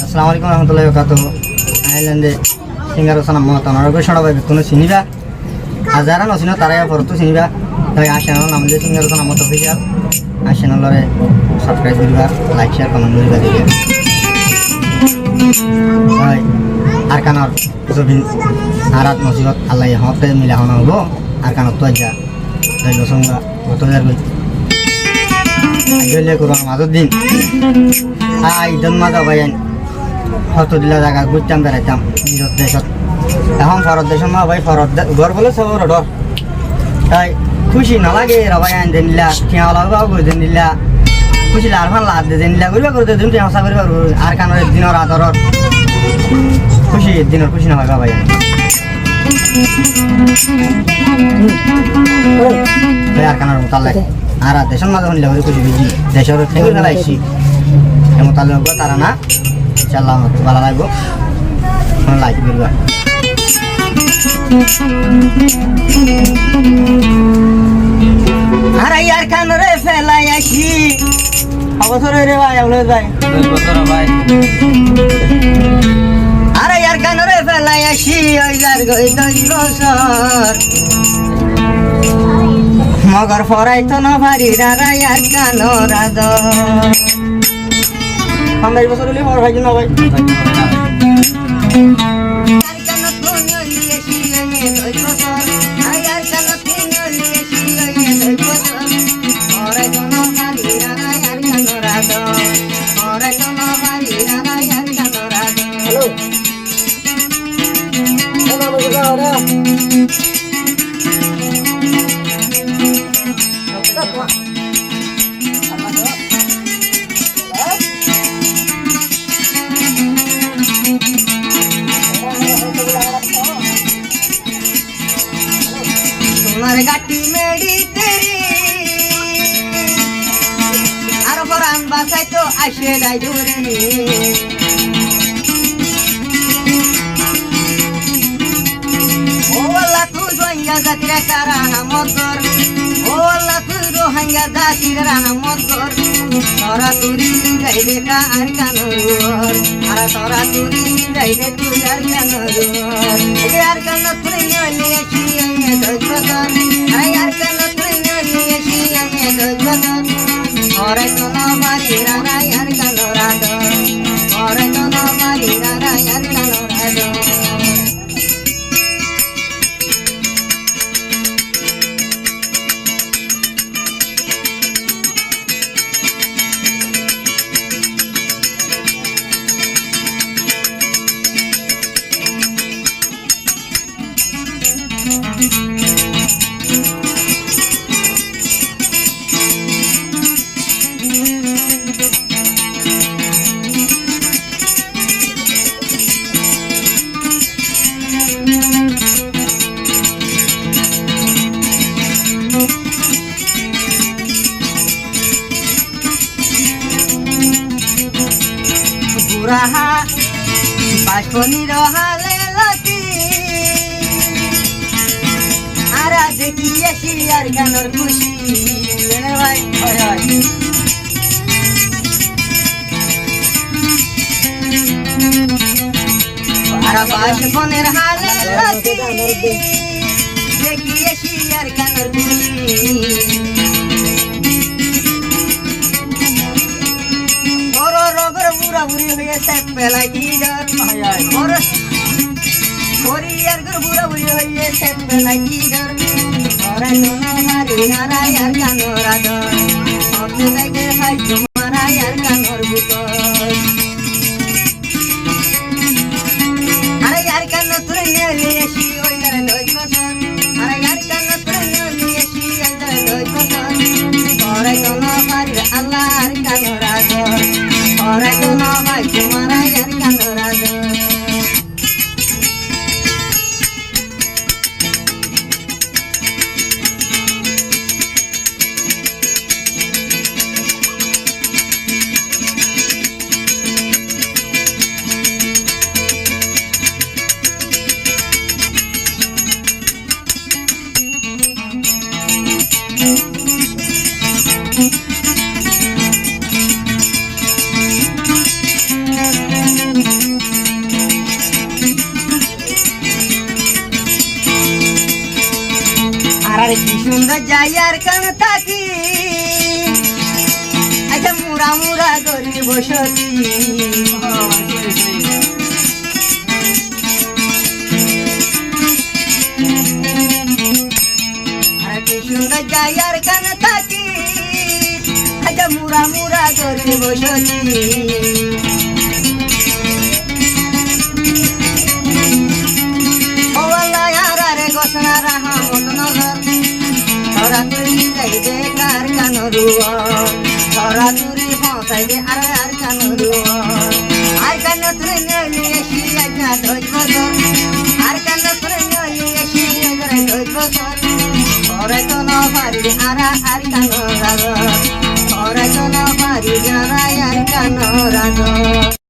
আসসালামু আলাইকুম রহমতুল্লাহি ওয়া বারাকাতুহু। আইল্যান্ডে সিঙ্গার সানা মত অনারবে ছড়া ভাই কোনো চিনিবা আর যারা নচিন তারাই পরতো চিনিবা তাই আসেন নাম যে সিঙ্গার সানা মত অফিসিয়াল আসেন লরে সাবস্ক্রাইব করিবা লাইক শেয়ার কমেন্ট করিবা দিবে ভাই আর কানার জবিন আরাত নসিবত আল্লাহ হতে মিলা হনা হবো আর কানার তো যা দৈল সঙ্গা কত হাজার কই আইলে করো আমাদের দিন ঈদের মাঝে ভাই হত দিলা জায়গা ঘুরতাম বেড়াইতাম নিজের দেশত এখন ফরত দেশের মা ভাই ফরত ঘর বলে সব ডর তাই খুশি নালাগে রবাই আইন দেন নিলা ঠিয়া লাগবা গই দেন নিলা খুশি আর ভান লাদ দেন নিলা করিবা করতে দিন ঠিয়া সা করিবা আর কানের দিনের আদরর খুশি দিনের খুশি না হয় ভাই আর কানের মোতালে আর দেশের মাঝে হইলে খুশি বেশি দেশের থেকে ফেলাইছি এমন তাহলে তারা না ইনশাআল্লাহ ভালো লাগবো লাইক করবা আর ইয়ার কান রে ফেলাই আসি অবসর রে ভাই আউলে ভাই 2 বছর ভাই আর ইয়ার কান রে ফেলাই আসি ওই যার গই 2 বছর মগর ফরাইতো না ভারি রারা ইয়ার কান রাদ আমরা এই বছর হলে বড় ভাই না ভাই তোমার গাটি মেডি তেরি আর পরান বাসাই তো আসে নাই দূরে ও আল্লাহ তুই রোহিঙ্গা জাতির কারানা মতর ও আল্লাহ তুই রোহিঙ্গা জাতির রানা মতর তোরা তুরি গাইবে কা আর কানুর আর তোরা তুরি গাইবে তুই আর কানুর আর কানুর তুই নিয়ে শিয়ে দজবদন আর কানুর তুই নিয়ে শিয়ে দজবদন ওরে কোন বাড়ি রানা আর কানুর আদ ওরে কোন বাড়ি রানা আর কানুর আদ রাহা বাসনি রহালে লতি আর দেখি আসি আর গানোর খুশি ভাই হয় হয় আর বাসনের হালে লতি দেখি আসি আর গানোর খুশি বুড়ি হয়েছে পেলাই কি ডর হরিয়ার গর বুড়া বুড়ি হয়েছে পেলাই কি ডর ওরে নোনা মারি নারায়ার কানোর আদর অতে দেখে হাই তোমারায়ার কানোর বুতর আরে ইয়ার কানো তুই নিয়ে এসি ওই যারে 2 বছর আরে ইয়ার কানো তুই নিয়ে এসি ওই যারে 2 বছর ওরে নোনা মারি আল্লাহর কানোর আদর ওরে নোনা ভাই তোমারায়ার কানোর আদর যাই আর কান থাকি আচ্ছা মুরা মুরা করি বসতি আর কি সুন্দর যাই আর কান থাকি আচ্ছা মুরা মুরা করি বসতি ঘোষণা রাহমত নজর ধরা তুই যাইবে কার কানরুয়া ধরা তুই পৌঁছাইবে আর কানরুয়া আর কান তুই নইলে এসি আজ্ঞা ধৈজ বছর আর কান তুই নইলে এসি আজ্ঞা ধৈজ বছর ধরে তো না পারি আর কান রাজ ধরে তো না পারি আর কান রাজ